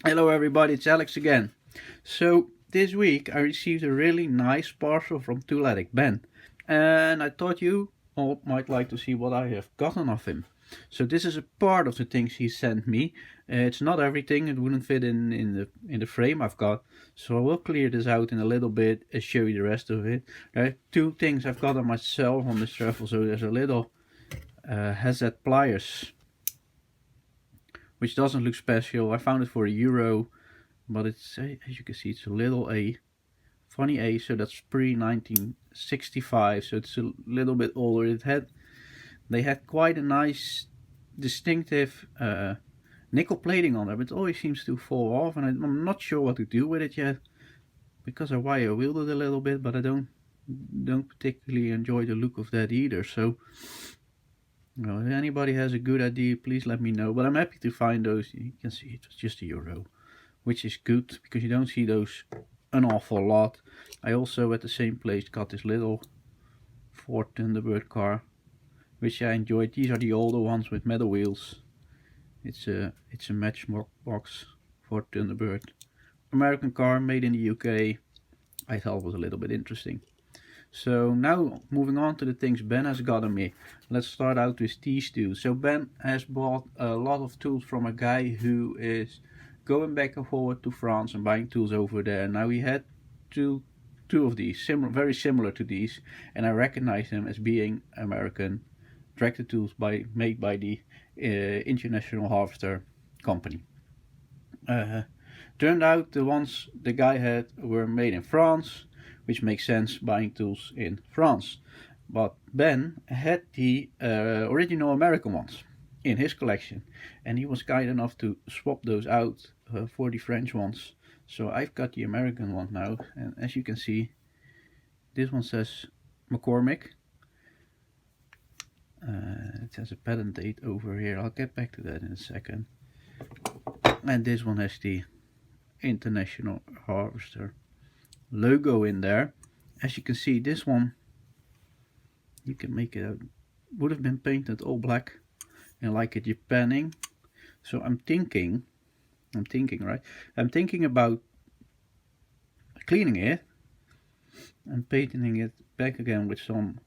Hello everybody, it's Alex again. So this week I received a really nice parcel from Tool Addict Ben, and I thought you all might like to see what I have gotten of him. So this is a part of the things he sent me. It's not everything; it wouldn't fit in the frame I've got. So I will clear this out in a little bit and show you the rest of it. There are two things I've got on myself on this travel. So there's a little Hazard pliers, which doesn't look special. I found it for €1, but it's as you can see, it's a little A, funny A, so that's pre 1965, so it's a little bit older. They had quite a nice distinctive nickel plating on there, but it always seems to fall off, and I'm not sure what to do with it yet, because I wire wheeled it a little bit, but I don't particularly enjoy the look of that either. So if anybody has a good idea, please let me know. But I'm happy to find those. You can see it was just €1, which is good because you don't see those an awful lot. I also at the same place got this little Ford Thunderbird car, which I enjoyed. These are the older ones with metal wheels. It's a matchbox Ford Thunderbird, American car made in the UK. I thought was a little bit interesting. So now moving on to the things Ben has gotten me. Let's start out with these two. So Ben has bought a lot of tools from a guy who is going back and forward to France and buying tools over there. Now he had two of these, very similar to these, and I recognize them as being American tractor tools made by the International Harvester company. Turned out the ones the guy had were made in France, which makes sense buying tools in France. But Ben had the original American ones in his collection, and he was kind enough to swap those out for the French ones. So I've got the American one now, and as you can see, this one says McCormick. It has a patent date over here. I'll get back to that in a second. And this one has the International Harvester logo in there. As you can see, this one, you can make it out, would have been painted all black and like a Japanning. So I'm thinking about cleaning it and painting it back again with some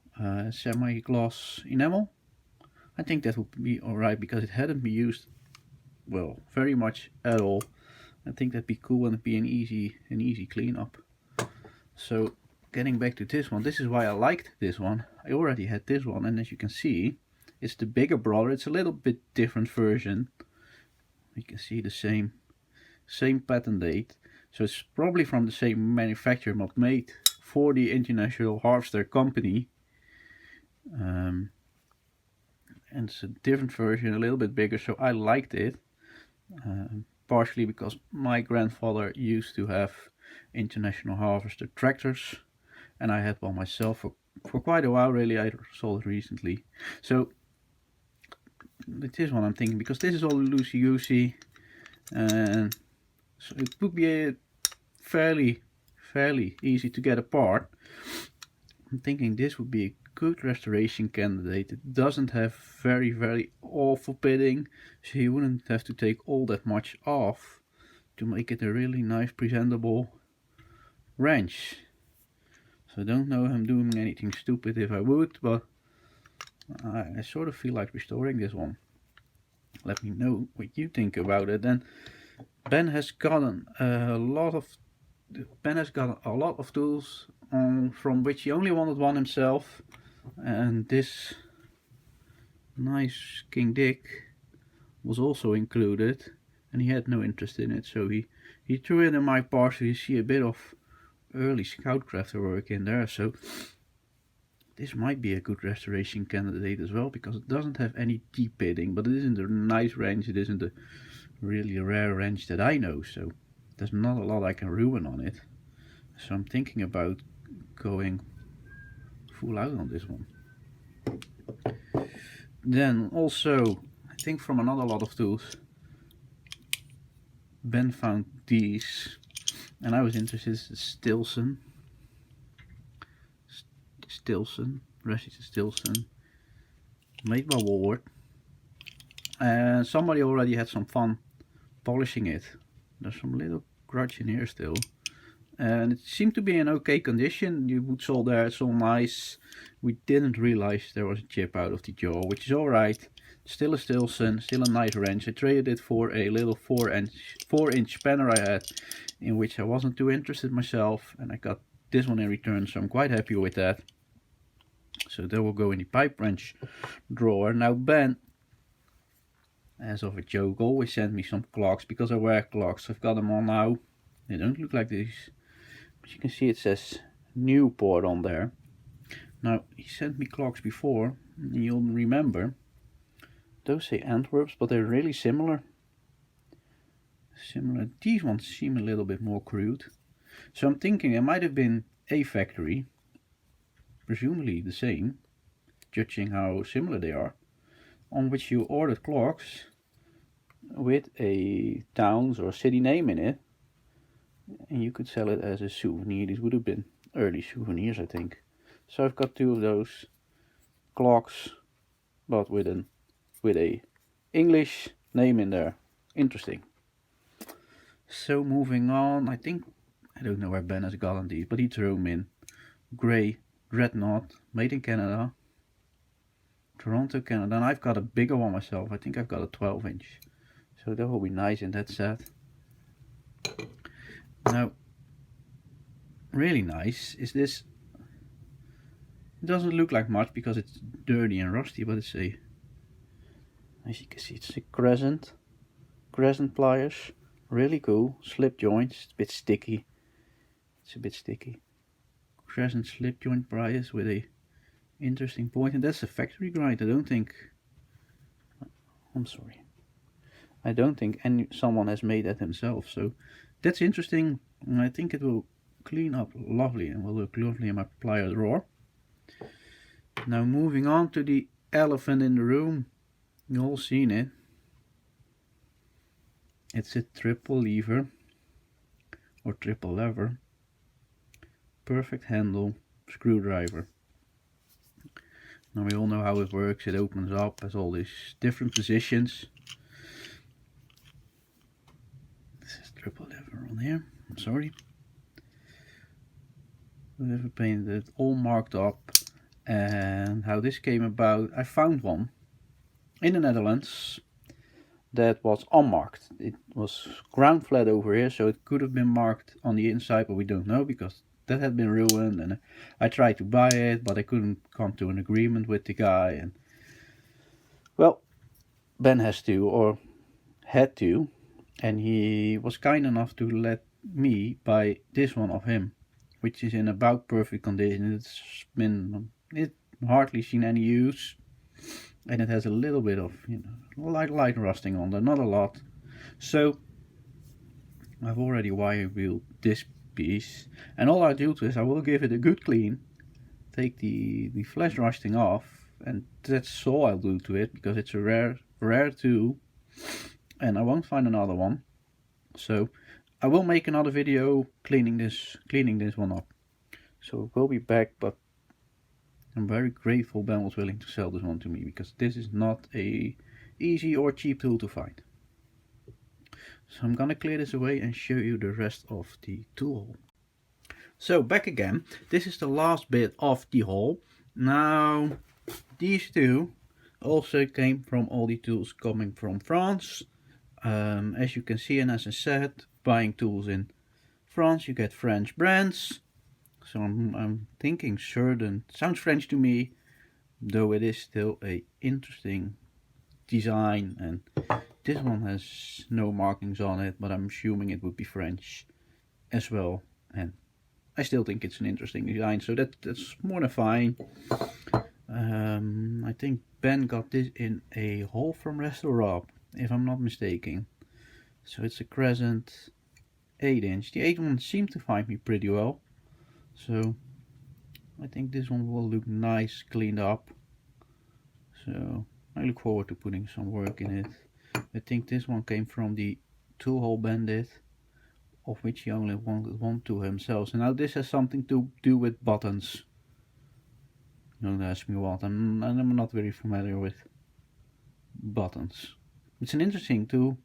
semi-gloss enamel. I think that would be alright because it hadn't been used very much at all. I think that'd be cool and it'd be an easy cleanup. So getting back to this one, this is why I liked this one. I already had this one, and as you can see, it's the bigger brother. It's a little bit different version. You can see the same patent date, so it's probably from the same manufacturer, but made for the International Harvester company. And it's a different version, a little bit bigger, so I liked it. Partially because my grandfather used to have International Harvester tractors, and I had one myself for quite a while. Really, I sold it recently. So this one I'm thinking, because this is all loosey goosey, and so it would be fairly easy to get apart. I'm thinking this would be a good restoration candidate. It doesn't have very awful pitting, so you wouldn't have to take all that much off to make it a really nice presentable wrench. So I don't know if I'm doing anything stupid if I would, but I sort of feel like restoring this one. Let me know what you think about it. Then Ben has gotten a lot of tools from which he only wanted one himself, and this nice King Dick was also included, and he had no interest in it, so he threw it in my parcel. You see a bit of early Scoutcrafter work in there, so this might be a good restoration candidate as well, because it doesn't have any deep pitting, but it isn't a nice wrench. It isn't a really rare wrench that I know, so there's not a lot I can ruin on it. So I'm thinking about going full out on this one. Then also, I think from another lot of tools, Ben found these, and I was interested in Stilson, Resist Stilson, made by Woolworth, and somebody already had some fun polishing it There's some little crutch in here still. And it seemed to be in okay condition. The wood's all there, it's all nice. We didn't realize there was a chip out of the jaw, which is alright. Still a Stilson, still a nice wrench. I traded it for a little 4-inch spanner I had, in which I wasn't too interested myself, and I got this one in return, so I'm quite happy with that. So that will go in the pipe wrench drawer. Now Ben, as of a joke, always sent me some clocks because I wear clocks. I've got them on now. They don't look like this, but you can see it says Newport on there. Now he sent me clocks before, and you'll remember those say Antwerps, but they're really similar. These ones seem a little bit more crude, so I'm thinking it might have been a factory, presumably the same, judging how similar they are, on which you ordered clocks with a town's or city name in it, and you could sell it as a souvenir. These would have been early souvenirs, I think. So I've got 2 of those clocks, but with a English name in there. Interesting. So moving on, I don't know where Ben has gotten these, but he threw them in. Grey Dreadnought, made in Canada, Toronto, Canada, and I've got a bigger one myself. I think I've got a 12-inch, so that will be nice in that set. Now, really nice is this. It doesn't look like much because it's dirty and rusty, but it's a, as you can see, it's a crescent pliers. Really cool. Slip joints. It's a bit sticky. Crescent slip joint pliers with a interesting point, and that's a factory grind. I don't think someone has made that himself. So that's interesting, and I think it will clean up lovely and will look lovely in my plier drawer. Now moving on to the elephant in the room. You all seen it. It's a triple lever or triple lever, perfect handle screwdriver. Now we all know how it works. It opens up, has all these different positions. This is triple lever on here. I'm sorry. We have painted it all marked up. And how this came about, I found one in the Netherlands that was unmarked. It was ground flat over here, so it could have been marked on the inside, but we don't know because that had been ruined. And I tried to buy it, but I couldn't come to an agreement with the guy. And well, Ben had to, and he was kind enough to let me buy this one of him, which is in about perfect condition. It's hardly seen any use. And it has a little bit of, light rusting on there, not a lot. So I've already wire wheeled this piece, and all I do to is I will give it a good clean, take the flash rusting off, and that's all I'll do to it because it's a rare tool, and I won't find another one. So I will make another video cleaning this one up. So we'll be back, but I'm very grateful Ben was willing to sell this one to me, because this is not a easy or cheap tool to find. So I'm gonna clear this away and show you the rest of the tool haul. So back again, this is the last bit of the haul. Now these two also came from all the tools coming from France. As you can see, and as I said, buying tools in France, you get French brands. So I'm thinking certain, sounds French to me, though it is still a interesting design, and this one has no markings on it, but I'm assuming it would be French as well, and I still think it's an interesting design, so that's more than fine. I think Ben got this in a haul from Resto Rob, if I'm not mistaken. So it's a Crescent 8-inch. The 8 one seemed to find me pretty well. So I think this one will look nice, cleaned up. So I look forward to putting some work in it. I think this one came from the tool hole Bandit, of which he only wanted one to himself. So now this has something to do with buttons. Don't ask me what. I'm not very familiar with buttons. It's an interesting tool.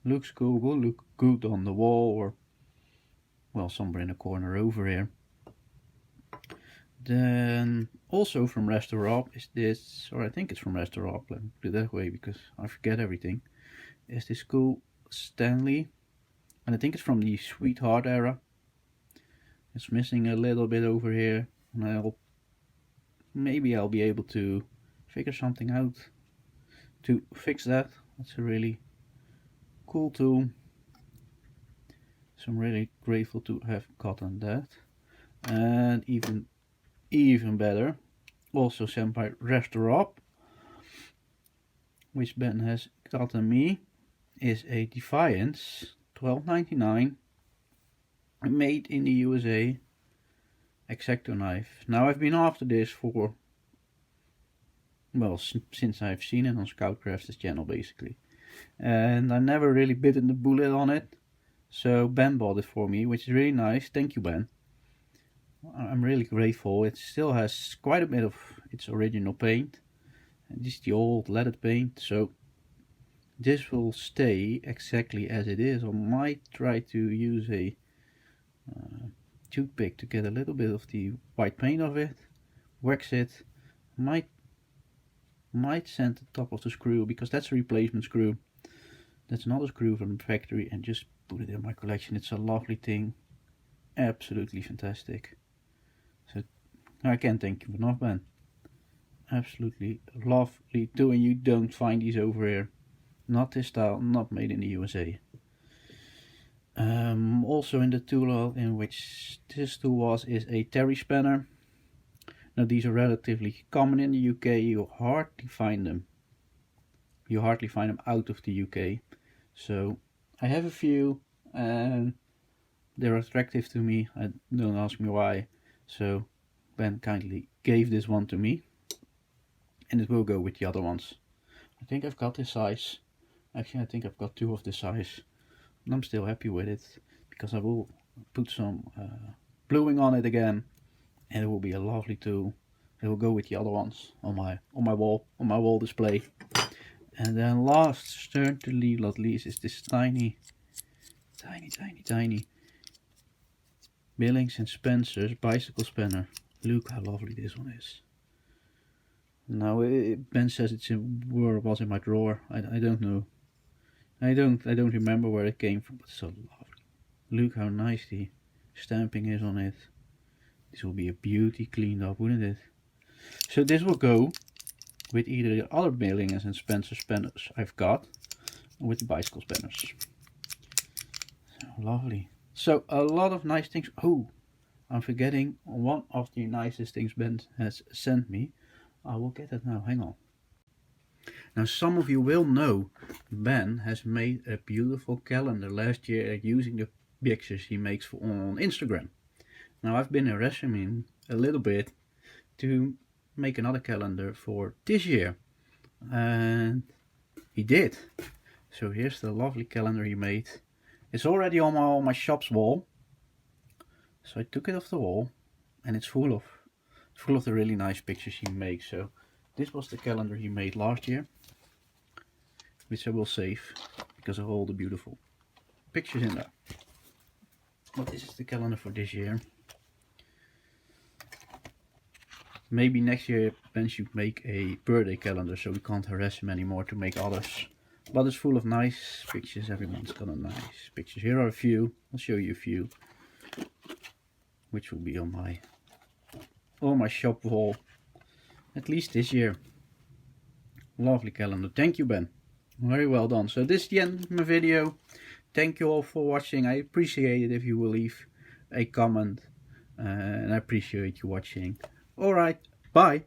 Looks cool, will look good on the wall, or well, somewhere in a corner over here. Then also from Restaurant is this, or I think it's from Restaurant, let me put it that way because I forget everything, is this cool Stanley, and I think it's from the Sweetheart era. It's missing a little bit over here, and maybe I'll be able to figure something out to fix that. That's a really cool tool, so I'm really grateful to have gotten that. And even better, also sent by Restaurant, which Ben has gotten me, is a Defiance $12.99 made in the USA X-Acto knife. Now I've been after this for, well, since I've seen it on Scoutcraft's channel basically, and I never really bitten the bullet on it, so Ben bought it for me, which is really nice. Thank you, Ben. I'm really grateful. It still has quite a bit of its original paint, and this is the old leaded paint, so this will stay exactly as it is. I might try to use a toothpick to get a little bit of the white paint of it, wax it, might sand the top of the screw, because that's a replacement screw, that's another screw from the factory, and just put it in my collection. It's a lovely thing, absolutely fantastic. So I can't thank you enough, Ben. Absolutely lovely tool, and you don't find these over here. Not this style, not made in the USA. Also in the tool in which this tool was is a Terry spanner. Now these are relatively common in the UK. You hardly find them. You hardly find them out of the UK. So I have a few, and they're attractive to me. Don't ask me why. So Ben kindly gave this one to me, and it will go with the other ones. I think I've got this size. Actually, I think I've got two of this size, and I'm still happy with it, because I will put some bluing on it again, and it will be a lovely tool. It will go with the other ones on my wall display. And then last, certainly not least, is this tiny Billings and Spencer's bicycle spanner. Look how lovely this one is. Now Ben says it's where it was in my drawer. I don't know. I don't remember where it came from, but it's so lovely. Look how nice the stamping is on it. This will be a beauty cleaned up, wouldn't it? So this will go with either the other Billings and Spencer spanners I've got, or with the bicycle spanners. So lovely. So a lot of nice things. Oh, I'm forgetting one of the nicest things Ben has sent me. I will get it now, hang on. Now some of you will know Ben has made a beautiful calendar last year using the pictures he makes on Instagram. Now I've been harassing him a little bit to make another calendar for this year, and he did. So here's the lovely calendar he made. It's already on my shop's wall, so I took it off the wall, and it's full of the really nice pictures he makes. So this was the calendar he made last year, which I will save because of all the beautiful pictures in there. But this is the calendar for this year. Maybe next year Ben should make a birthday calendar, so we can't harass him anymore to make others. But it's full of nice pictures. Everyone's got a nice pictures. Here are a few. I'll show you a few, which will be on my shop wall, at least this year. Lovely calendar. Thank you, Ben. Very well done. So this is the end of my video. Thank you all for watching. I appreciate it if you will leave a comment, and I appreciate you watching. Alright, bye.